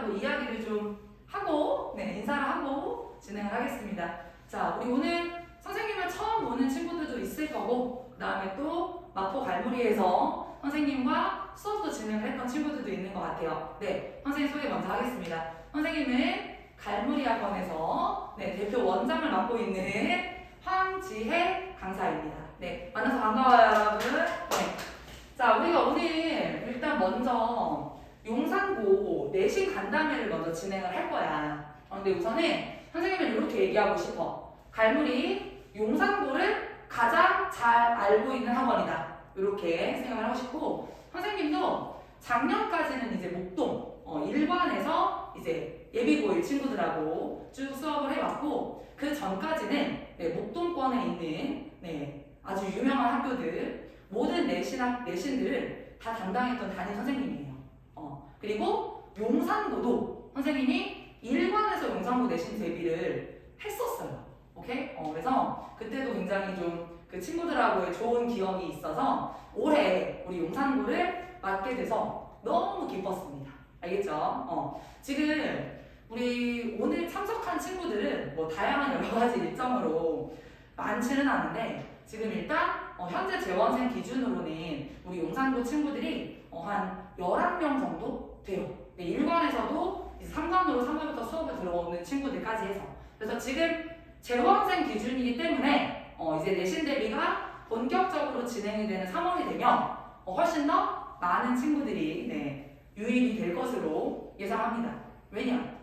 선생님하고 이야기를 좀 하고 인사를 하고 진행을 하겠습니다. 자, 우리 오늘 선생님을 처음 보는 친구들도 있을 거고 그 다음에 또 마포 갈무리에서 선생님과 수업도 진행을 했던 친구들도 있는 것 같아요. 네, 선생님 소개 먼저 하겠습니다. 선생님은 갈무리 학원에서 대표 원장을 맡고 있는 황지혜 강사입니다. 네, 만나서 반가워요, 여러분. 네. 자, 우리가 오늘 일단 먼저 용산고 내신 간담회를 먼저 진행을 할 거야. 근데 우선은 선생님은 이렇게 얘기하고 싶어. 갈무리 용산고를 가장 잘 알고 있는 학원이다. 이렇게 생각을 하고 싶고, 선생님도 작년까지는 이제 목동 일반에서 이제 예비고1 친구들하고 쭉 수업을 해왔고, 그 전까지는 목동권에 있는 아주 유명한 학교들 모든 내신들을 다 담당했던 담임 선생님이에요. 그리고 용산고도 선생님이 일반에서 용산고 내신 대비를 했었어요. 오케이? 그래서 그때도 굉장히 좀 그 친구들하고의 좋은 기억이 있어서 올해 우리 용산고를 맡게 돼서 너무 기뻤습니다. 알겠죠? 지금 우리 오늘 참석한 친구들은 뭐 다양한 여러 가지 일정으로 많지는 않은데 지금 일단 현재 재원생 기준으로는 우리 용산고 친구들이 한 11명 정도 돼요. 일반에서도 이제 3관으로 3관부터 수업을 들어오는 친구들까지 해서. 그래서 지금 재원생 기준이기 때문에 이제 내신 대비가 본격적으로 진행이 되는 3월이 되면 훨씬 더 많은 친구들이 유입이 될 것으로 예상합니다. 왜냐?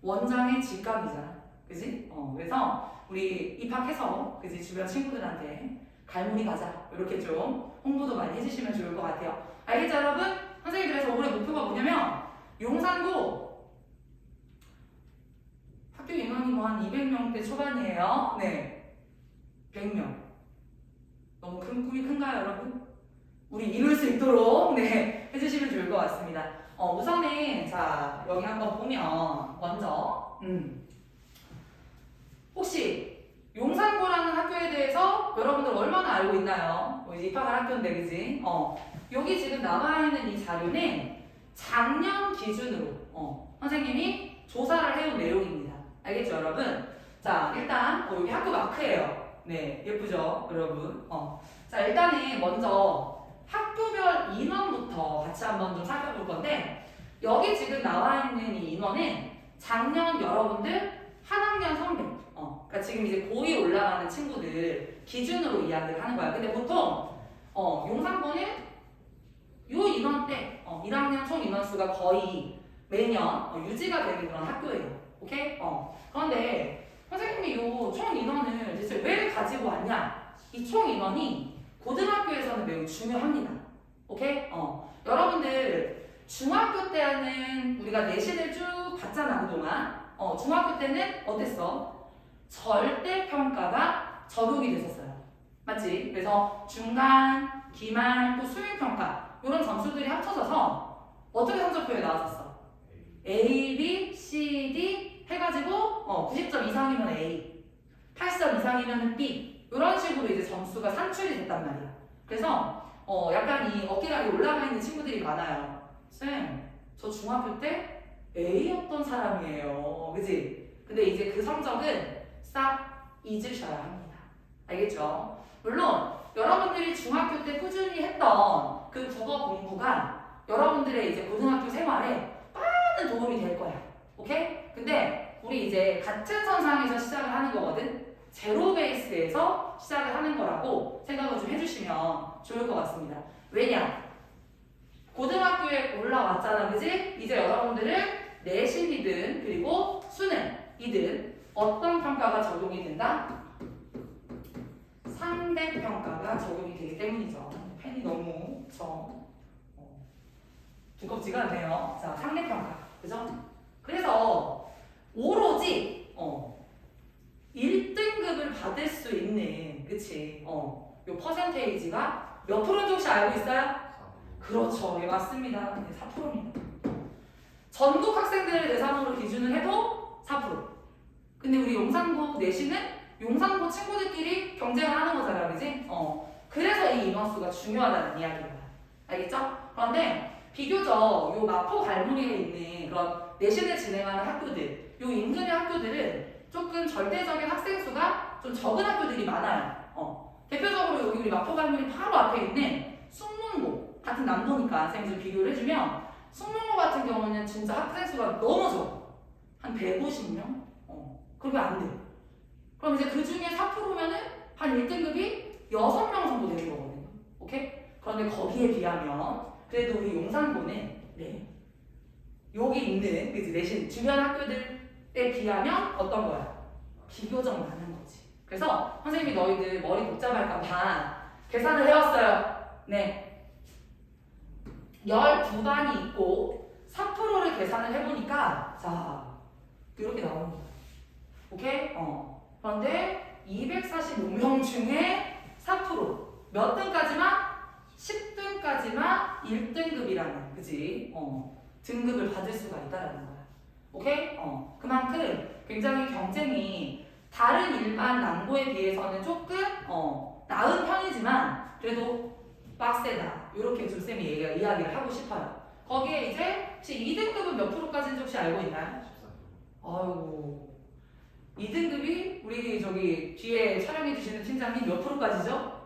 원장의 직감이잖아. 그지? 그래서 우리 입학해서 그지 주변 친구들한테 갈무리 가자 이렇게 좀 홍보도 많이 해주시면 좋을 것 같아요. 알겠죠 여러분? 선생님 그래서 올해 목표가 뭐냐면 용산고 학교 인원이 뭐 한 200명대 초반이에요. 네, 100명. 너무 큰 꿈이 큰가요 여러분? 우리 이룰 수 있도록 해주시면 좋을 것 같습니다. 우선은 자 여기 한번 보면 먼저 혹시 용산고라는 학교에 대해서 여러분들 얼마나 알고 있나요? 이제 입학할 학교인데 그지? 여기 지금 나와 있는 이 자료는 작년 기준으로 선생님이 조사를 해온 내용입니다. 알겠죠 여러분? 자 일단 여기 학교 마크예요. 네 예쁘죠 여러분? 자 일단은 먼저 학교별 인원부터 같이 한번 좀 살펴볼 건데 여기 지금 나와 있는 이 인원은 작년 여러분들 한 학년 선배 그러니까 지금 이제 고2 올라가는 친구들 기준으로 이야기를 하는 거야. 근데 보통 용산고는 요 인원대 1학년 총 인원수가 거의 매년 유지가 되는 그런 학교예요. 오케이? 그런데 선생님이 요 총 인원을 대체 왜 가지고 왔냐? 이 총 인원이 고등학교에서는 매우 중요합니다. 오케이? 여러분들 중학교 때는 우리가 내신을 쭉 봤잖아 그동안. 중학교 때는 어땠어? 절대평가가 적용이 됐었어요. 맞지? 그래서 중간, 기말, 또 수행평가 이런 점수들이 합쳐져서 어떻게 성적표에 나왔었어? A, B, C, D 해가지고 90점 이상이면 A, 80점 이상이면 B 이런 식으로 이제 점수가 산출이 됐단 말이야. 그래서 약간 이 어깨가 올라가 있는 친구들이 많아요. 쌤, 저 중학교 때 A였던 사람이에요. 그지? 근데 이제 그 성적은 싹 잊으셔야 합니다. 알겠죠? 물론 여러분들이 중학교 때 꾸준히 했던 그 국어 공부가 여러분들의 이제 고등학교 생활에 많은 도움이 될 거야. 오케이? 근데 우리 이제 같은 선상에서 시작을 하는 거거든. 제로 베이스에서 시작을 하는 거라고 생각을 좀 해주시면 좋을 것 같습니다. 왜냐? 고등학교에 올라왔잖아, 그지? 이제 여러분들은 내신이든 그리고 수능이든 어떤 평가가 적용이 된다? 상대평가가 적용이 되기 때문이죠. 펜이 너무 두껍지가 않네요. 자, 상대평가. 그죠? 그래서 오로지 1등급을 받을 수 있는 그치? 요 퍼센테이지가 몇 프로인지 혹시 알고 있어요? 그렇죠. 예, 맞습니다. 4%입니다. 전국 학생들을 대상으로 기준을 해도 4%. 근데 우리 용산고 내신은 용산고 친구들끼리 경쟁을 하는 거잖아요. 그지? 그래서 이 인원수가 중요하다는 이야기인 거야. 알겠죠? 그런데 비교적 요 마포 갈무리에 있는 그런 내신을 진행하는 학교들, 요 인근의 학교들은 조금 절대적인 학생 수가 좀 적은 학교들이 많아요. 대표적으로 여기 우리 마포 갈무리 바로 앞에 있는 숭문고 같은 남도니까 쌤이 좀 비교를 해주면 숭문고 같은 경우는 진짜 학생 수가 너무 적어. 한 150명? 그러면 안 돼. 그럼 이제 그 중에 4%면은 한 1등급이 6명 정도 되는 거거든요. 오케이? 그런데 거기에 비하면 그래도 우리 용산고는 네. 여기 있는 그치, 내신 주변 학교들에 비하면 어떤 거야? 비교적 많은 거지. 그래서 선생님이 너희들 머리 복잡할까 봐 계산을 해왔어요. 네. 12반이 있고 4%를 계산을 해보니까 자 이렇게 나옵니다. 오케이? 그런데 245명 중에 4%몇 등까지만? 10등까지만 1등급이라는 그지? 등급을 받을 수가 있다라는 거야. 오케이? 그만큼 굉장히 경쟁이 다른 일반 남고에 비해서는 조금 나은 편이지만 그래도 빡세다. 이렇게 좀 쌤이 이야기를 하고 싶어요. 거기에 이제 혹시 2등급은 몇 프로까지인지 혹시 알고 있나요? 아이고 2등급이 우리 저기 뒤에 촬영해 주시는 팀장님 몇 프로까지죠?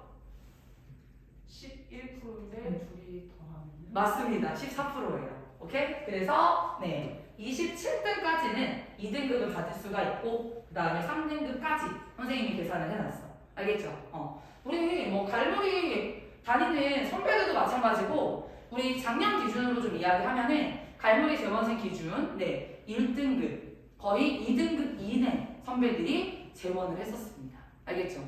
11%인데 둘이 더하면 맞습니다. 14%예요. 오케이? 그래서 네 27등까지는 2등급을 받을 수가 있고 그 다음에 3등급까지 선생님이 계산을 해놨어. 알겠죠? 우리 뭐 갈무리 다니는 선배들도 마찬가지고 우리 작년 기준으로 좀 이야기하면은 갈무리 재원생 기준 네 1등급 거의 2등급 이내 선배들이 재원을 했었습니다. 알겠죠?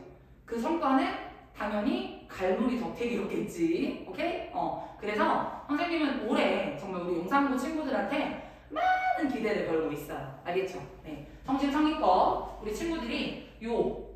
그 성과는 당연히 갈무리 덕택이었겠지. 오케이? 그래서 선생님은 올해 정말 우리 용산고 친구들한테 많은 기대를 걸고 있어요. 알겠죠? 네. 성심성의껏 우리 친구들이 요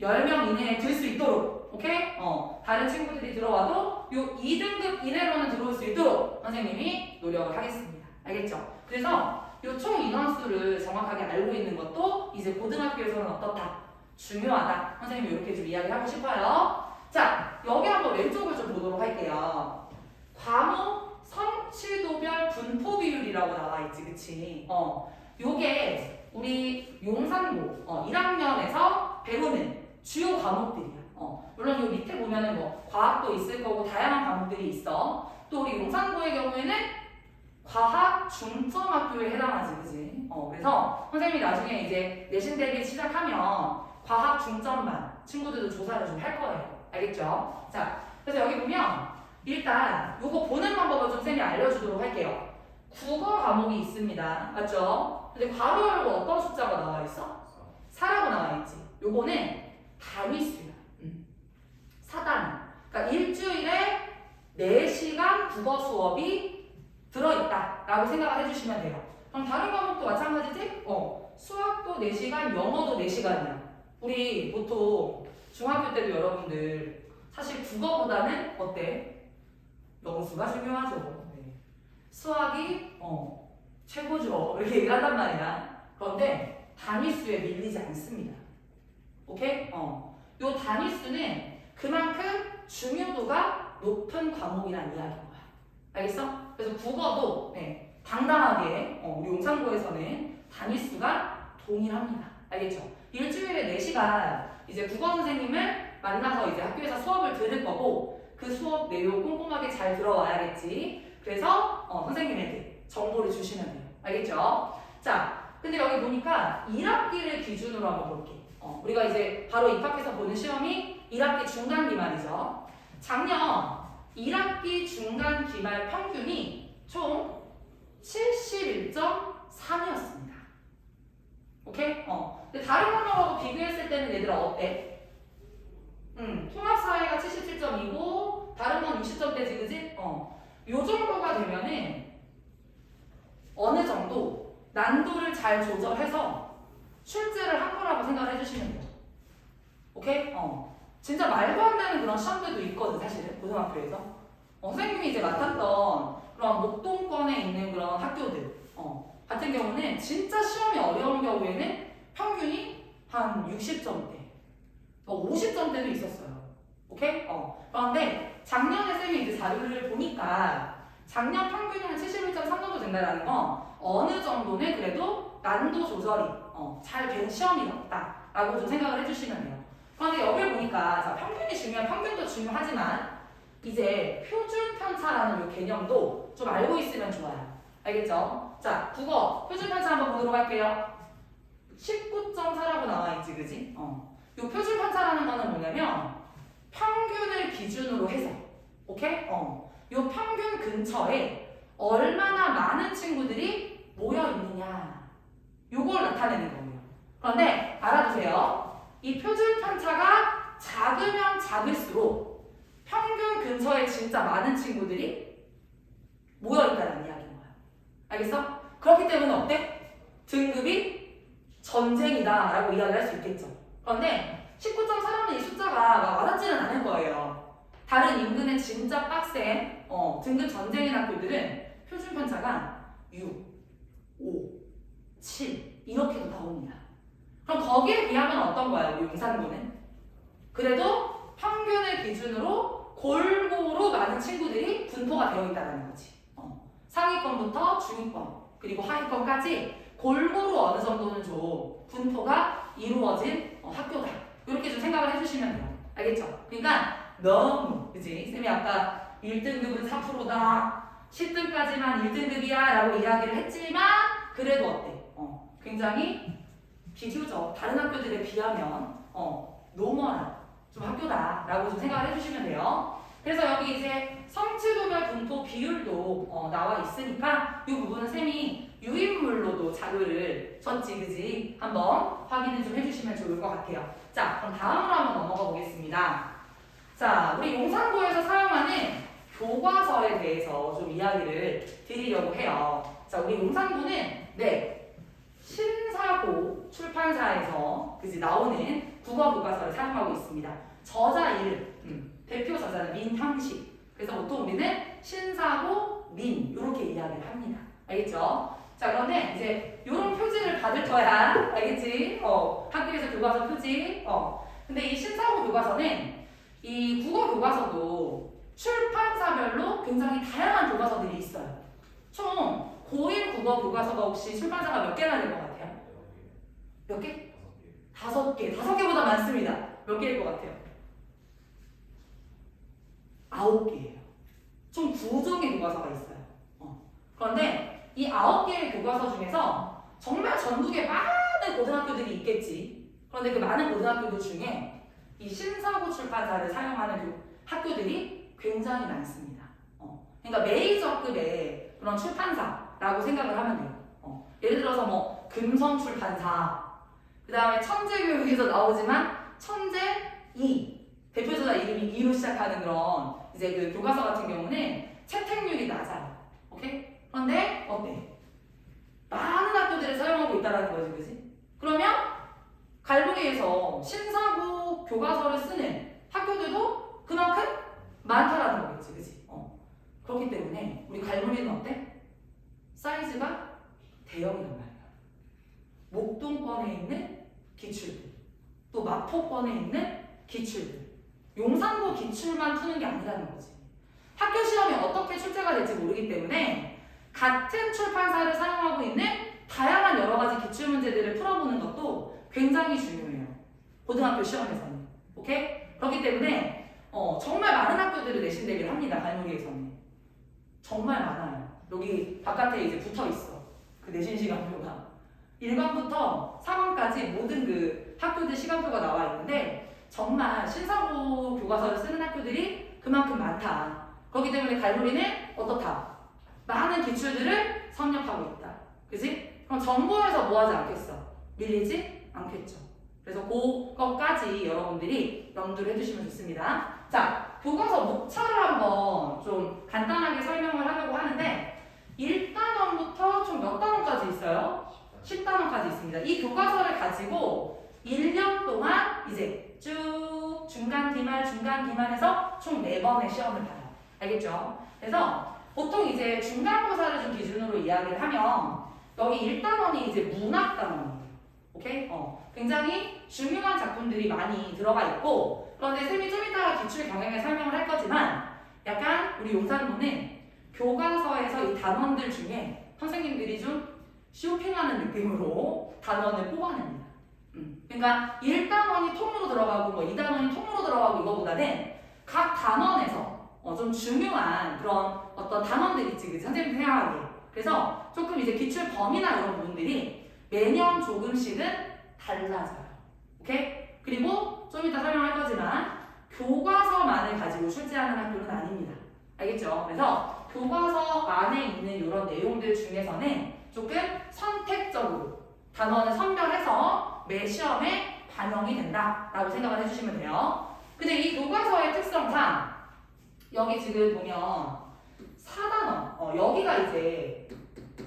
10명 이내에 들 수 있도록 오케이? 다른 친구들이 들어와도 요 2등급 이내로는 들어올 수 있도록 선생님이 노력을 하겠습니다. 알겠죠? 그래서 요 총 인원수를 정확하게 알고 있는 것도 이제 고등학교에서는 어떻다? 중요하다. 선생님이 이렇게 좀 이야기하고 싶어요. 자, 여기 한번 왼쪽을 좀 보도록 할게요. 과목 성취도별 분포 비율이라고 나와 있지, 그치? 요게 우리 용산고 1학년에서 배우는 주요 과목들이야. 물론 요 밑에 보면은 뭐 과학도 있을 거고 다양한 과목들이 있어. 또 우리 용산고의 경우에는 과학 중점 학교에 해당하지, 그지? 그래서 선생님이 나중에 이제 내신 대기 시작하면 과학 중점반 친구들도 조사를 좀 할 거예요. 알겠죠? 자, 그래서 여기 보면 일단 요거 보는 방법을 좀 쌤이 알려주도록 할게요. 국어 과목이 있습니다. 맞죠? 근데 괄호 열고 어떤 숫자가 나와 있어? 4라고 나와 있지. 요거는 단위수야. 4단위. 그러니까 일주일에 4시간 국어 수업이 들어있다라고 생각을 해주시면 돼요. 그럼 다른 과목도 마찬가지지? 수학도 4시간, 영어도 4시간이야. 우리 보통 중학교 때도 여러분들 사실 국어보다는 어때? 영수가 중요하죠. 네. 수학이 최고죠. 이렇게 얘기를 한단 말이야. 그런데 단위수에 밀리지 않습니다. 오케이? 요 단위수는 그만큼 중요도가 높은 과목이란 이야기인 거야. 알겠어? 그래서 국어도 네, 당당하게 우리 용산고에서는 단위수가 동일합니다. 알겠죠? 일주일에 4시간 이제 국어 선생님을 만나서 이제 학교에서 수업을 들을 거고 그 수업 내용 꼼꼼하게 잘 들어와야겠지. 그래서 선생님에게 정보를 주시면 돼요. 알겠죠? 자, 근데 여기 보니까 1학기를 기준으로 한번 볼게. 우리가 이제 바로 입학해서 보는 시험이 1학기 중간 기말이죠. 작년 1학기 중간 기말 평균이 총 71.3이었습니다. 오케이? 근데 다른 과목하고 비교했을 때는 얘들아 어때? 통합사회가 77.2고 다른 건 60점대지, 그지? 요 정도가 되면은 어느 정도 난도를 잘 조절해서 출제를 한 거라고 생각을 해주시면 돼요. 오케이? 진짜 말도 안 되는 그런 시험들도 있거든, 사실은 고등학교에서. 선생님이 이제 맡았던 그런 목동권에 있는 그런 학교들 같은 경우는 진짜 시험이 어려운 경우에는 평균이 한 60점대, 50점대도 있었어요. 오케이? 그런데 작년에 쌤이 이제 자료를 보니까 작년 평균이 한 71.3 정도 된다라는 건 어느 정도는 그래도 난도 조절이 잘 된 시험이었다라고 좀 생각을 해주시면 돼요. 그런데 여기 보니까 자, 평균이 중요한 평균도 중요하지만 이제 표준 편차라는 이 개념도 좀 알고 있으면 좋아요. 알겠죠? 자, 국어 표준 편차 한번 보도록 할게요. 19.4라고 나와 있지, 그지? 이 표준 편차라는 거는 뭐냐면 평균을 기준으로 해서, 오케이? 이 평균 근처에 얼마나 많은 친구들이 모여 있느냐, 요걸 나타내는 거예요. 그런데 알아두세요. 이 표준 편차가 작으면 작을수록 평균 근처에 진짜 많은 친구들이 모여 있다는 이야기인 거야. 알겠어? 그렇기 때문에 어때? 등급이 전쟁이다라고 이야기를 할 수 있겠죠. 그런데 19.4라는 이 숫자가 막 와닿지는 않을 거예요. 다른 인근의 진짜 빡센 등급 전쟁인 학교들은 표준 편차가 6, 5, 7 이렇게도 나옵니다. 그럼 거기에 비하면 어떤 거예요? 우리 용산구는? 그래도 평균을 기준으로 골고루 많은 친구들이 분포가 되어 있다는 거지. 상위권부터 중위권 그리고 하위권까지 골고루 어느 정도는 좀 분포가 이루어진 학교다. 이렇게 좀 생각을 해주시면 돼요. 알겠죠? 그러니까 너무 그치? 쌤이 아까 1등급은 4%다 10등까지만 1등급이야 라고 이야기를 했지만 그래도 어때? 굉장히 비교적 다른 학교들에 비하면 노멀한 좀 학교다 라고 좀 생각을 해주시면 돼요. 그래서 여기 이제 성취도별 분포 비율도 나와 있으니까 이 부분은 쌤이 유인물로도 자료를 줬지, 그지? 한번 확인을 좀 해주시면 좋을 것 같아요. 자, 그럼 다음으로 한번 넘어가 보겠습니다. 자, 우리 용산구에서 사용하는 교과서에 대해서 좀 이야기를 드리려고 해요. 자, 우리 용산구는 신사고 출판사에서 그지 나오는 국어 교과서를 사용하고 있습니다. 저자 이름, 대표 저자는 민형식. 그래서 보통 우리는 신사고 민 이렇게 이야기를 합니다. 알겠죠? 자, 그런데 이제 이런 표지를 받을 거야. 알겠지? 학교에서 교과서 표지. 근데 이 신사고 교과서는 이 국어 교과서도 출판사별로 굉장히 다양한 교과서들이 있어요. 총 고1 국어 교과서가 혹시 출판사가 몇 개나 될 것 같아요? 몇 개? 5개. 5개보다 많습니다. 몇 개일 것 같아요? 9개예요. 총 9종의 교과서가 있어요. 그런데 이 9개의 교과서 중에서 정말 전국에 많은 고등학교들이 있겠지. 그런데 그 많은 고등학교들 중에 이 신사고 출판사를 사용하는 학교들이 굉장히 많습니다. 그러니까 메이저급의 그런 출판사라고 생각을 하면 돼요. 예를 들어서 뭐 금성 출판사, 그 다음에 천재교육에서 나오지만 천재 2 대표자 이름이 2로 시작하는 그런 이제 그 교과서 같은 경우는 채택률이 낮아요. 오케이? 그런데 어때? 많은 학교들이 사용하고 있다는 거지, 그지? 그러면 갈무리에서 신사고 교과서를 쓰는 학교들도 그만큼 많다라는 거겠지, 그지? 그렇기 때문에 우리 갈무리는 어때? 사이즈가 대형이란 말이야. 목동권에 있는 기출들, 또 마포권에 있는 기출들, 용산고 기출만 푸는 게 아니라는 거지. 학교 시험이 어떻게 출제가 될지 모르기 때문에 같은 출판사를 사용하고 있는 다양한 여러 가지 기출 문제들을 풀어보는 것도 굉장히 중요해요. 고등학교 시험에서는. 오케이? 그렇기 때문에 정말 많은 학교들을 내신 대비를 합니다. 갈무리에서는. 정말 많아요. 여기 바깥에 이제 붙어 있어. 그 내신 시간표가. 1관부터 4관까지 모든 그 학교들 시간표가 나와 있는데 정말 신사고 교과서를 쓰는 학교들이 그만큼 많다. 그렇기 때문에 갈무리는 어떻다? 많은 기출들을 섭렵하고 있다. 그지? 그럼 정보에서 뭐 하지 않겠어? 밀리지 않겠죠. 그래서 그것까지 여러분들이 염두를 해주시면 좋습니다. 자, 교과서 목차를 한번 좀 간단하게 설명을 하려고 하는데 1단원부터 총 몇 단원까지 있어요? 10단원까지 있습니다. 이 교과서를 가지고 1년 동안 이제 쭉 중간, 기말해서 총 4번의 시험을 봐요. 알겠죠? 그래서 보통 이제 중간고사를 좀 기준으로 이야기를 하면 여기 1단원이 이제 문학단원이에요. 오케이? 굉장히 중요한 작품들이 많이 들어가 있고 그런데 쌤이 좀 이따가 기출 경향에 설명을 할 거지만 약간 우리 용산구는 교과서에서 이 단원들 중에 선생님들이 좀 쇼핑하는 느낌으로 단원을 뽑아냅니다. 그러니까 1단원이 통으로 들어가고 뭐 2단원이 통으로 들어가고 이거보다는 각 단원에서 좀 중요한 그런 어떤 단원들 있지, 그치? 선생님 생각하기에. 그래서 조금 이제 기출 범위나 이런 부분들이 매년 조금씩은 달라져요. 오케이? 그리고 좀 이따 설명할 거지만 교과서만을 가지고 출제하는 학교는 아닙니다. 알겠죠? 그래서 교과서 안에 있는 이런 내용들 중에서는 조금 선택적으로 단원을 선별해서 매 시험에 반영이 된다라고 생각을 해주시면 돼요. 근데 이 교과서의 특성상 여기 지금 보면 4단원 여기가 이제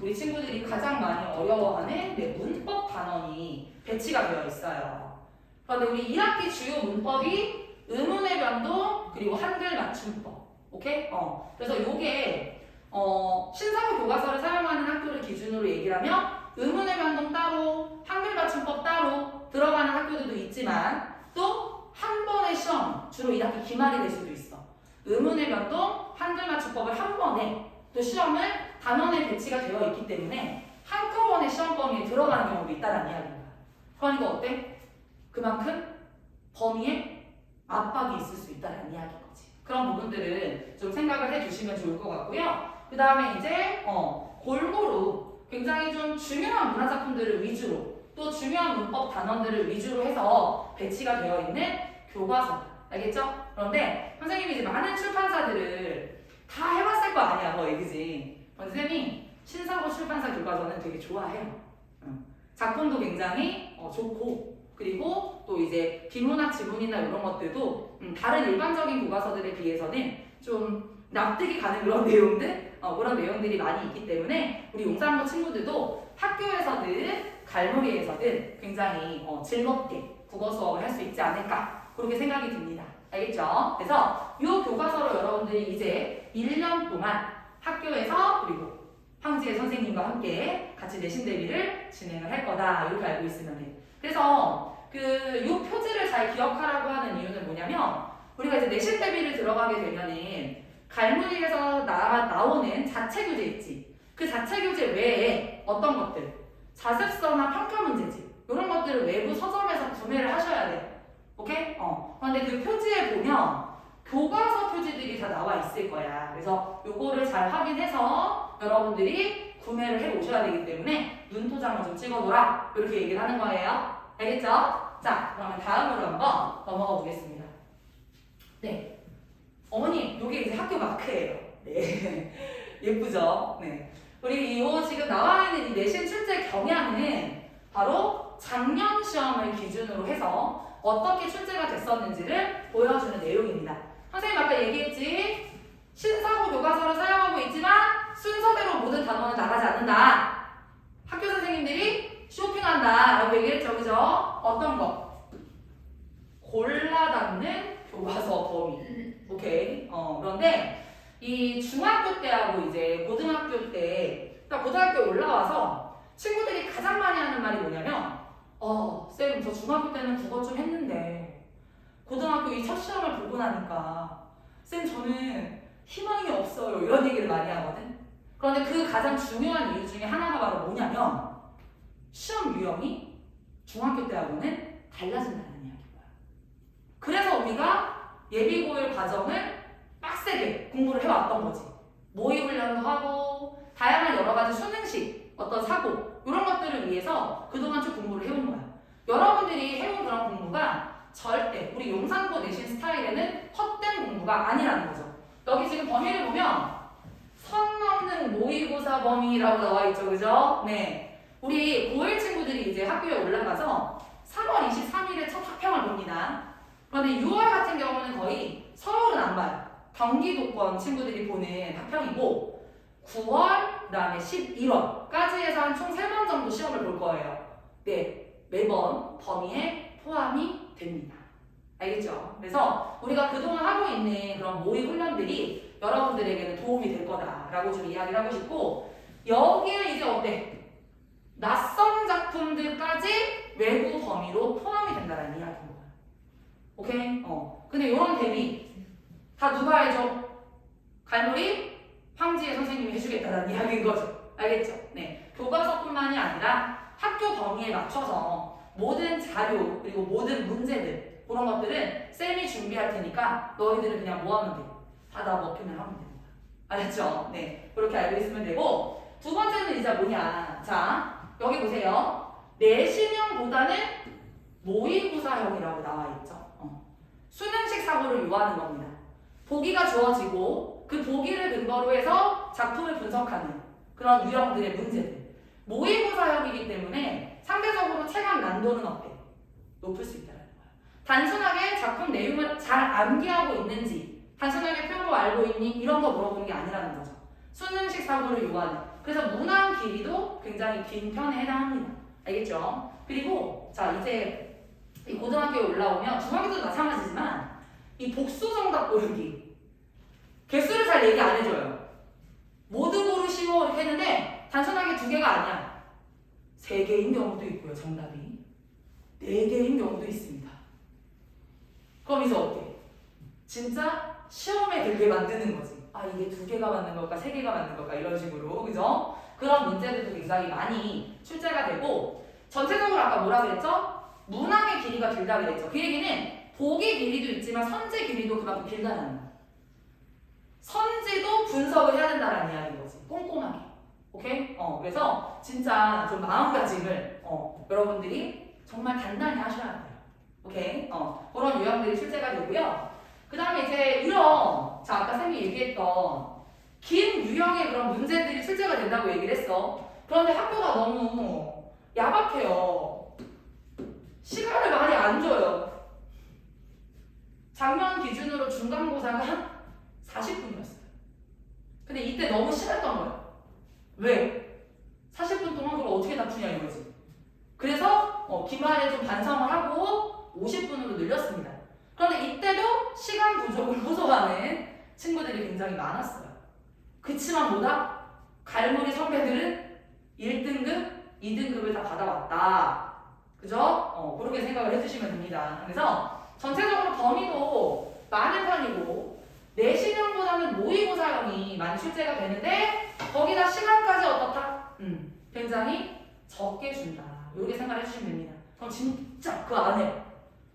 우리 친구들이 가장 많이 어려워하는 문법 단원이 배치가 되어 있어요. 그런데 우리 1학기 주요 문법이 의문의 변동 그리고 한글 맞춤법. 오케이? 그래서 요게 신사고 교과서를 사용하는 학교를 기준으로 얘기를 하면 의문의 변동 따로 한글 맞춤법 따로 들어가는 학교들도 있지만 또 한 번의 시험 주로 1학기 기말이 될 수도 있어. 의문의 변동 한글 맞춤법을 한 번에 또 시험을 단원에 배치가 되어 있기 때문에 한꺼번에 시험 범위에 들어가는 경우도 있다는 이야기입니다. 그러니까 어때? 그만큼 범위에 압박이 있을 수 있다는 이야기인 거지. 그런 부분들은 좀 생각을 해주시면 좋을 것 같고요. 그 다음에 이제 골고루 굉장히 좀 중요한 문화작품들을 위주로 또 중요한 문법 단원들을 위주로 해서 배치가 되어 있는 교과서. 알겠죠? 그런데 선생님이 이제 많은 출판사들을 다 해봤을 거 아니야, 거의, 그지? 선생님이 신사고 출판사 교과서는 되게 좋아해요. 작품도 굉장히 좋고, 그리고 또 이제 비문학 지문이나 이런 것들도 다른 일반적인 교과서들에 비해서는 좀 납득이 가는 그런 내용들, 그런 내용들이 많이 있기 때문에 우리 용산고 친구들도 학교에서든 갈무리에서든 굉장히 즐겁게 국어 수업을 할 수 있지 않을까 그렇게 생각이 듭니다. 알겠죠? 그래서 이 교과서로 여러분들이 이제 1년 동안 학교에서 그리고 황지혜 선생님과 함께 같이 내신 대비를 진행을 할 거다 이렇게 알고 있으면 돼요. 그래서 이 표지를 잘 기억하라고 하는 이유는 뭐냐면 우리가 이제 내신 대비를 들어가게 되면은 갈무리에서 나오는 자체 교재 있지. 그 자체 교재 외에 어떤 것들 자습서나 평가 문제집 이런 것들을 외부 서점에서 구매를 하셔야 돼. 오케이? 그런데 그 표지에 보면 교과서 표지들이 다 나와 있을 거야. 그래서 요거를 잘 확인해서 여러분들이 구매를 해 오셔야 되기 때문에 눈도장을 좀 찍어놓으라 이렇게 얘기를 하는 거예요. 알겠죠? 자, 그러면 다음으로 한번 넘어가 보겠습니다. 네, 어머니, 요게 이제 학교 마크예요. 네, 예쁘죠? 네, 우리 요 지금 나와 있는 이 내신 출제 경향은 바로 작년 시험을 기준으로 해서 어떻게 출제가 됐었는지를 보여주는 내용입니다. 선생님 아까 얘기했지? 신사고 교과서를 사용하고 있지만 순서대로 모든 단원은 나가지 않는다. 학교 선생님들이 쇼핑한다 라고 얘기했죠. 그죠? 어떤 거? 골라 담는 교과서 범위. 오케이. 그런데 이 중학교 때하고 이제 고등학교 때, 그러니까 고등학교 올라와서 친구들이 가장 많이 하는 말이 뭐냐면 쌤, 저 중학교 때는 국어 좀 했는데 고등학교 이 첫 시험을 보고 나니까 쌤, 저는 희망이 없어요. 이런 얘기를 많이 하거든. 그런데 그 가장 중요한 이유 중에 하나가 바로 뭐냐면 시험 유형이 중학교 때하고는 달라진다는 이야기인 거야. 그래서 우리가 예비고일 과정을 빡세게 공부를 해왔던 거지. 모의 훈련도 하고 다양한 여러 가지 수능식 어떤 사고 이런 것들을 위해서 그동안 쭉 공부를 해온 거야. 여러분들이 해온 그런 공부가 절대 우리 용산고 내신 스타일에는 헛된 공부가 아니라는 거죠. 여기 지금 범위를 보면 선 넘는 모의고사 범위라고 나와 있죠. 그죠? 네. 우리 고1 친구들이 이제 학교에 올라가서 3월 23일에 첫 학평을 봅니다. 그런데 6월 같은 경우는 거의 서울은 안 봐요. 경기도권 친구들이 보는 학평이고 9월, 그 다음에 11월까지 해서 한 총 3번 정도 시험을 볼 거예요. 네, 매번 범위에 포함이 됩니다. 알겠죠? 그래서 우리가 그동안 하고 있는 그런 모의 훈련들이 여러분들에게는 도움이 될 거다라고 좀 이야기를 하고 싶고 여기에 이제 어때? 낯선 작품들까지 외부 범위로 포함이 된다는 이야기인 거야. 오케이? 근데 이런 대비 다 누가 해줘? 갈무리? 황지혜 선생님이 해주겠다는 이야기인 거죠. 알겠죠? 네. 교과서뿐만이 아니라 학교 범위에 맞춰서 모든 자료 그리고 모든 문제들 그런 것들은 쌤이 준비할 테니까 너희들은 그냥 뭐 하면 돼? 받아 먹기만 하면 되는 거야. 알았죠? 네. 그렇게 알고 있으면 되고 두 번째는 이제 뭐냐? 자, 여기 보세요. 내신형보다는 모의고사형이라고 나와 있죠. 수능식 사고를 요하는 겁니다. 보기가 주어지고 그 보기를 근거로 해서 작품을 분석하는 그런 유형들의 문제들. 모의고사형이기 때문에 상대적으로 체감 난도는 어때? 높을 수 있다는 거야. 단순하게 작품 내용을 잘 암기하고 있는지, 단순하게 표로 알고 있니? 이런 거 물어보는 게 아니라는 거죠. 수능식 사고를 요하는. 그래서 문항 길이도 굉장히 긴 편에 해당합니다. 알겠죠? 그리고 자 이제 이 고등학교에 올라오면 중학교도 마찬가지지만 이 복수 정답 고르기 개수를 잘 얘기 안 해줘요. 모두 고르시오 이렇게 했는데 단순하게 두 개가 아니야. 3개인 경우도 있고요. 정답이 4개인 경우도 있습니다. 그럼 이제 어때? 진짜 시험에 들게 만드는 거지. 아 이게 2개가 맞는 걸까 3개가 맞는 걸까 이런 식으로 그죠? 그런 문제들도 굉장히 많이 출제가 되고 전체적으로 아까 뭐라 그랬죠? 문항의 길이가 길다 그랬죠. 그 얘기는 보기 길이도 있지만 선지 길이도 그만큼 길다는 거야. 선지도 분석을 해야 된다는 이야기인 거지. 꼼꼼하게. 오케이? 그래서 진짜 좀 마음가짐을 여러분들이 정말 단단히 하셔야 돼요. 오케이? 그런 유형들이 출제가 되고요. 그 다음에 이제 이런 자 아까 쌤이 얘기했던 긴 유형의 그런 문제들이 출제가 된다고 얘기를 했어. 그런데 학교가 너무 야박해요. 시간을 많이 안 줘요. 작년 기준으로 중간고사가 40분이었어요. 근데 이때 너무 심했던 거예요. 왜? 40분 동안 그걸 어떻게 다 푸냐 이거지. 그래서 기말에 좀 반성을 하고 50분으로 늘렸습니다. 그런데 이때도 시간 부족을 호소하는 친구들이 굉장히 많았어요. 그치만 뭐다? 갈무리 선배들은 1등급, 2등급을 다 받아왔다. 그죠? 그렇게 생각을 해주시면 됩니다. 그래서 전체적으로 범위도 많은 편이고 내신형보다는 모의고사형이 많이 출제가 되는데 거기다 시간까지 어떻다? 굉장히 적게 준다. 이렇게 생각을 해주시면 됩니다. 그럼 진짜 그 안에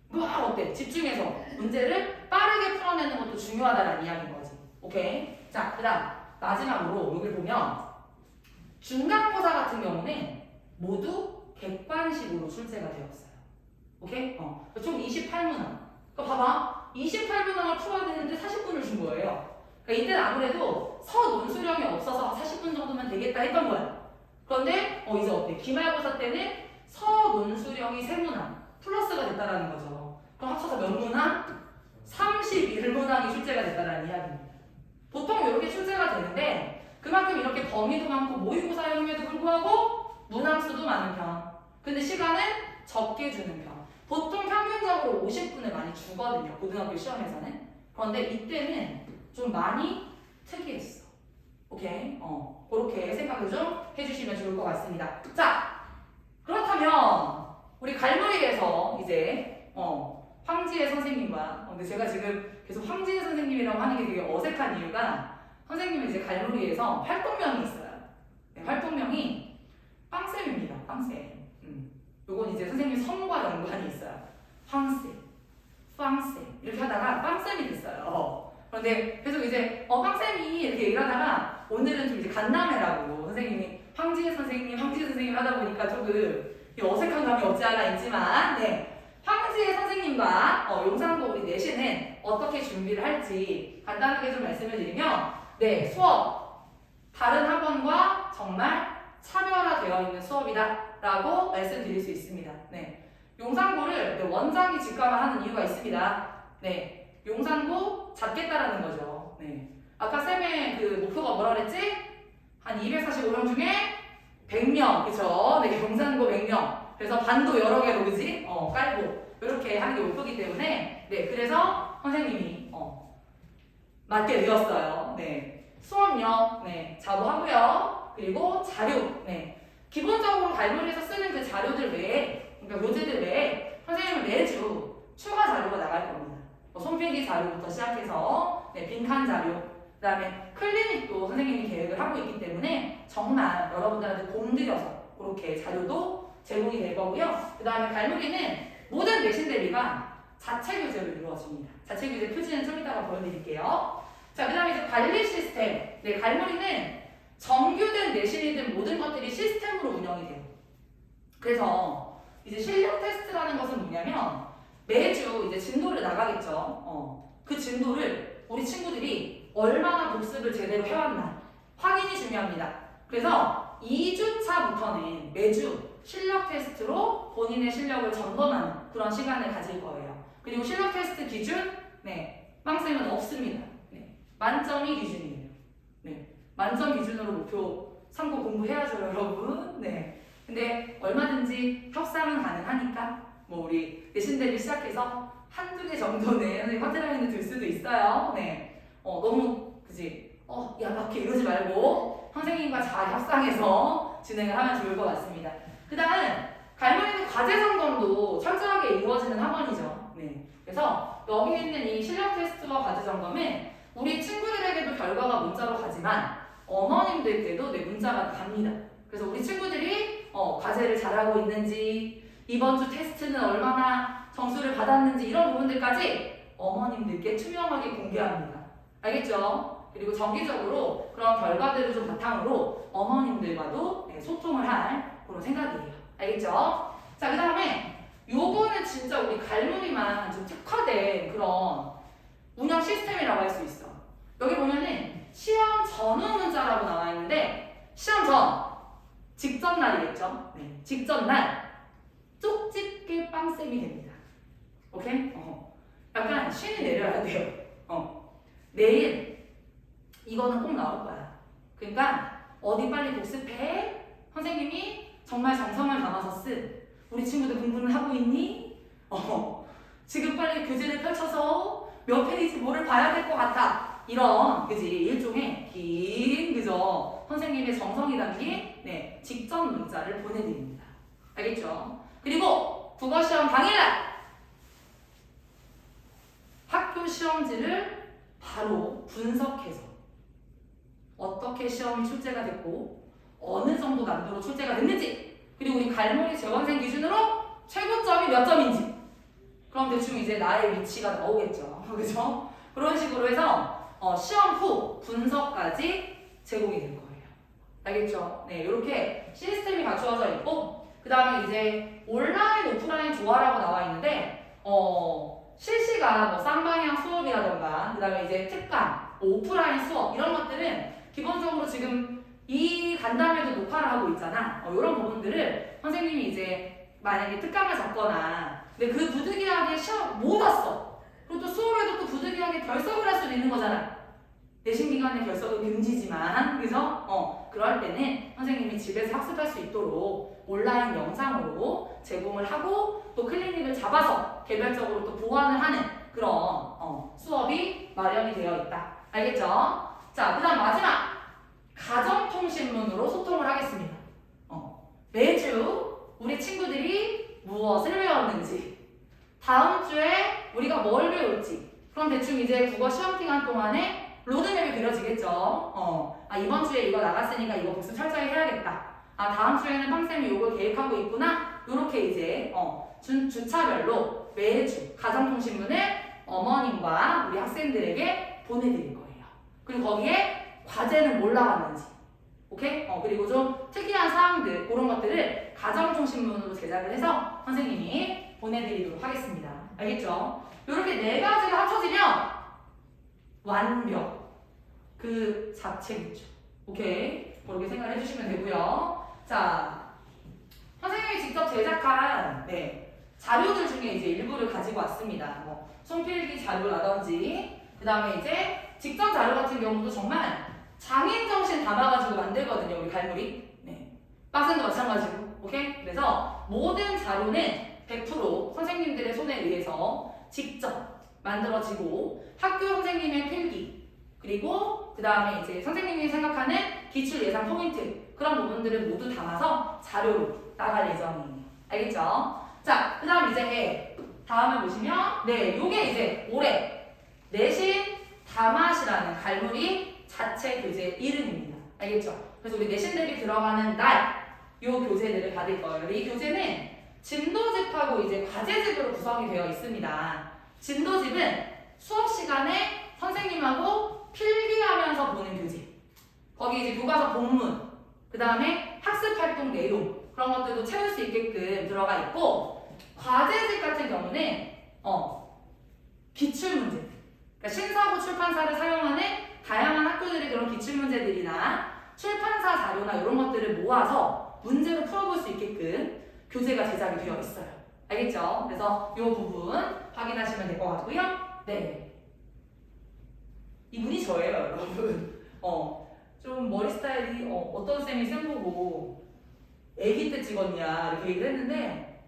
막 어때? 집중해서 문제를 빠르게 풀어내는 것도 중요하다는 이야기인 거지. 오케이? 자, 그 다음 마지막으로 여기 보면 중간고사 같은 경우는 모두 객관식으로 출제가 되었어요. 오케이? 총 28문항. 그러니까 봐봐. 28문항을 풀어야 되는데 40분을 준 거예요. 그러니까 이때는 아무래도 서논수령이 없어서 40분 정도면 되겠다 했던 거야. 그런데 이제 어때? 기말고사 때는 서논수령이 3문항 플러스가 됐다라는 거죠. 그럼 합쳐서 몇 문항? 31문항이 출제가 됐다는 이야기입니다. 보통 이렇게 출제가 되는데 그만큼 이렇게 범위도 많고 모의고사형임에도 불구하고 문항수도 많은 편. 근데 시간은 적게 주는 편. 보통 평균적으로 50분을 많이 주거든요. 고등학교 시험에서는. 그런데 이때는 좀 많이 특이했어. 오케이? 그렇게 생각을 좀 해주시면 좋을 것 같습니다. 자, 그렇다면 우리 갈무리에서 이제 황지혜 선생님과 근데 제가 지금 계속 황지혜 선생님이라고 하는 게 되게 어색한 이유가 선생님은 이제 갈무리에서 활동명이 있어요. 네, 활동명이 빵쌤입니다. 빵쌤. 요건 이제 선생님 성과 연관이 있어요. 황쌤, 빵쌤 이렇게 하다가 빵쌤이 됐어요. 그런데 계속 이제 빵쌤이 이렇게 얘기를 하다가 오늘은 좀 이제 간담회라고 선생님이 황지혜 선생님 하다 보니까 조금 어색한 감이 없지 않아 있지만 네. 황지혜 선생님과 용산고 우리 내신은 어떻게 준비를 할지 간단하게 좀 말씀을 드리면 네, 수업 다른 학원과 정말 차별화되어 있는 수업이다 라고 말씀드릴 수 있습니다. 네, 용산고를 원장이 직감하는 이유가 있습니다. 네, 용산고 잡겠다라는 거죠. 네, 아까 쌤의 그 목표가 뭐라 그랬지? 한 245명 중에 100명, 그쵸? 네, 용산고 100명. 그래서 반도 여러 개로 그지? 깔고 이렇게 하는 게 목표이기 때문에 네, 그래서 선생님이 맞게 되었어요. 네, 수업력 네, 자부하고요. 그리고 자료 네, 기본적으로 갈무리에서 쓰는 그 자료들 외에 그러니까 교재들 외에 선생님은 매주 추가 자료가 나갈 겁니다. 손필기 자료부터 시작해서 네, 빈칸 자료, 그 다음에 클리닉도 선생님이 계획을 하고 있기 때문에 정말 여러분들한테 공들여서 그렇게 자료도 제공이 될 거고요. 그 다음에 갈무리는 모든 내신 대비가 자체 교재로 이루어집니다. 자체 교재 표지는 좀 이따가 보여드릴게요. 자, 그 다음에 이제 관리 시스템. 네, 갈무리는 정규든 내신이든 모든 것들이 시스템으로 운영이 돼요. 그래서 이제 실력 테스트라는 것은 뭐냐면 매주 이제 진도를 나가겠죠. 그 진도를 우리 친구들이 얼마나 복습을 제대로 해왔나 확인이 중요합니다. 그래서 2주차부터는 매주 실력 테스트로 본인의 실력을 점검하는 그런 시간을 가질 거예요. 그리고 실력 테스트 기준, 네, 빵쌤은 없습니다. 네, 만점이 기준이에요. 네, 만점 기준으로 목표 삼고 공부해야죠, 여러분. 네, 근데 얼마든지 협상은 가능하니까 뭐 우리 내신 대비 시작해서 한두 개 정도는 커트라인을 들 수도 있어요. 네, 너무 그지? 야, 막히 이러지 말고 선생님과 잘 협상해서 진행을 하면 좋을 것 같습니다. 그 다음 갈무리는 과제 점검도 철저하게 이루어지는 학원이죠. 네. 그래서 여기 있는 이 실력 테스트와 과제 점검은 우리 친구들에게도 결과가 문자로 가지만 어머님들께도 네, 문자가 갑니다. 그래서 우리 친구들이 과제를 잘하고 있는지 이번 주 테스트는 얼마나 점수를 받았는지 이런 부분들까지 어머님들께 투명하게 공개합니다. 알겠죠? 그리고 정기적으로 그런 결과들을 좀 바탕으로 어머님들과도 네, 소통을 할 그런 생각이에요. 알겠죠? 자, 그 다음에 요거는 진짜 우리 갈무리만 좀 특화된 그런 운영 시스템이라고 할 수 있어. 여기 보면은 시험 전후 문자라고 나와 있는데 시험 전 직전 날이겠죠? 네, 직전 날 쪽집게 빵쌤이 됩니다. 오케이? 약간 신이 내려야 돼요. 내일 이거는 꼭 나올 거야. 그러니까 어디 빨리 복습해. 선생님이 정말 정성을 담아서 쓴 우리 친구들 공부는 하고 있니? 지금 빨리 교재를 펼쳐서 몇 페이지 뭐를 봐야 될 것 같아. 이런 그지 일종의 긴 그죠 선생님의 정성이 담긴 네, 직전 문자를 보내드립니다. 알겠죠? 그리고 국어시험 당일날 학교 시험지를 바로 분석해서 어떻게 시험이 출제가 됐고 어느 정도 난도로 출제가 됐는지 그리고 우리 갈무리 재원생 기준으로 최고점이 몇 점인지 그럼 대충 이제 나의 위치가 나오겠죠. 그죠? 그런 식으로 해서 시험 후 분석까지 제공이 될 거예요. 알겠죠? 네, 이렇게 시스템이 갖추어져 있고 그 다음에 이제 온라인, 오프라인 조화라고 나와 있는데 실시간 뭐 쌍방향 수업이라던가 그 다음에 이제 특강, 오프라인 수업 이런 것들은 기본적으로 지금 이 간담회도 녹화를 하고 있잖아. 이런 부분들을 선생님이 이제 만약에 특강을 잡거나 근데 그 부득이하게 시험 못 왔어. 그리고 또 수업에도 또 부득이하게 결석을 할 수도 있는 거잖아. 내신 기간에 결석은 금지지만 그래서 그럴 때는 선생님이 집에서 학습할 수 있도록 온라인 영상으로 제공을 하고 또 클리닉을 잡아서 개별적으로 또 보완을 하는 그런 수업이 마련이 되어 있다. 알겠죠? 자, 그 다음 마지막 가정통신문으로 소통을 하겠습니다. 매주 우리 친구들이 무엇을 배웠는지 다음 주에 우리가 뭘 배울지 그럼 대충 이제 국어 시험 기간 동안에 로드맵이 그려지겠죠. 이번 주에 이거 나갔으니까 이거 복습 철저히 해야겠다. 다음 주에는 빵쌤이 이걸 계획하고 있구나. 요렇게 이제 주차별로 매주 가정통신문을 어머님과 우리 학생들에게 보내드릴 거예요. 그리고 거기에 과제는 뭘 나왔는지 오케이? 그리고 좀 특이한 사항들 그런 것들을 가정통신문으로 제작을 해서 선생님이 보내드리도록 하겠습니다. 알겠죠? 이렇게 네 가지가 합쳐지면 완벽 그 자체겠죠. 오케이? 그렇게 생각을 해주시면 되고요. 자, 선생님이 직접 제작한 자료들 중에 이제 일부를 가지고 왔습니다. 뭐 손필기 자료라든지 그 다음에 이제 직전 자료 같은 경우도 정말 장인 정신 담아가지고 만들거든요. 우리 갈무리. 네. 빡센도 마찬가지고. 오케이? 그래서 모든 자료는 100% 선생님들의 손에 의해서 직접 만들어지고 학교 선생님의 필기 그리고 그 다음에 이제 선생님이 생각하는 기출 예상 포인트 그런 부분들을 모두 담아서 자료로 나갈 예정이에요. 알겠죠? 자, 그 다음 이제 다음에 보시면 요게 이제 올해 내신 다맛이라는 갈무리 자체 교재 이름입니다. 알겠죠? 그래서 우리 내신 대비 들어가는 날 요 교재들을 받을 거예요. 근데 이 교재는 진도집하고 이제 과제집으로 구성이 되어 있습니다. 진도집은 수업 시간에 선생님하고 필기하면서 보는 교재. 거기 이제 교과서 본문, 그 다음에 학습활동 내용 그런 것들도 채울 수 있게끔 들어가 있고 과제집 같은 경우는 기출문제. 그러니까 신사고 출판사를 사용하는 다양한 학교들의 그런 기출문제들이나 출판사 자료나 이런 것들을 모아서 문제로 풀어볼 수 있게끔 교재가 제작이 되어 있어요. 알겠죠? 그래서 이 부분 확인하시면 될 것 같고요. 네. 이분이 저예요, 여러분. 좀 머리 스타일이 어떤 쌤이 쌤 보고 애기 때 찍었냐 이렇게 얘기를 했는데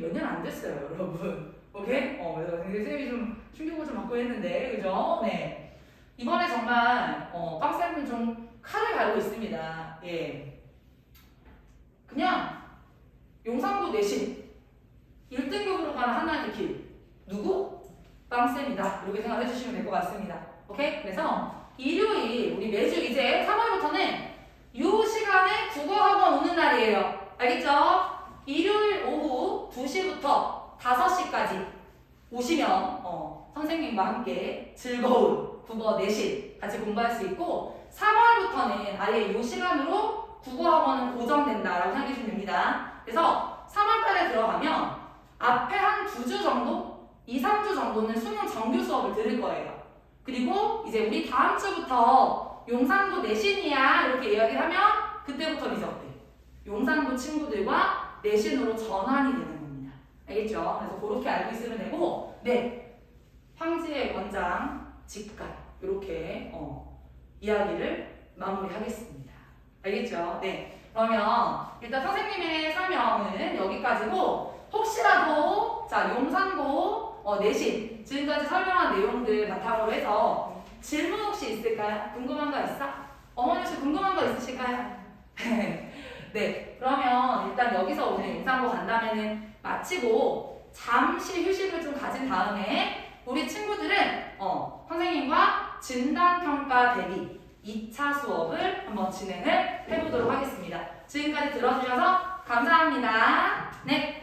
몇 년 안 됐어요, 여러분. 오케이? 그래서 쌤이 좀 충격을 좀 받고 했는데, 그죠? 네. 이번에 정말 빡쌤은 좀 칼을 갈고 있습니다. 예. 그냥 용산구 내신 1등급으로 가는 하나의 길 누구? 빵쌤이다 이렇게 생각해 주시면 될 것 같습니다. 오케이? 그래서 일요일 우리 매주 이제 3월부터는 이 시간에 국어학원 오는 날이에요. 알겠죠? 일요일 오후 2시부터 5시까지 오시면 선생님과 함께 즐거운 국어 내신 같이 공부할 수 있고 3월부터는 아예 이 시간으로 국어학원은 고정된다라고 생각해 주시면 됩니다. 그래서 3월달에 들어가면 앞에 한 2주 정도? 2, 3주 정도는 수능 정규 수업을 들을 거예요. 그리고 이제 우리 다음 주부터 용산구 내신이야 이렇게 이야기를 하면 그때부터 이제 어때? 용산구 친구들과 내신으로 전환이 되는 겁니다. 알겠죠? 그래서 그렇게 알고 있으면 되고 네, 황지의 원장 직관 이렇게 이야기를 마무리하겠습니다. 알겠죠? 네. 그러면 일단 선생님의 설명은 여기까지고 혹시라도 자 용산고 내신 지금까지 설명한 내용들 바탕으로 해서 질문 혹시 있을까요? 궁금한 거 있어? 어머니 혹시 궁금한 거 있으실까요? 네. 그러면 일단 여기서 오늘 용산고 간담회는 마치고 잠시 휴식을 좀 가진 다음에 우리 친구들은 선생님과 진단평가 대비 2차 수업을 한번 진행을 해보도록 하겠습니다. 지금까지 들어주셔서 감사합니다. 네.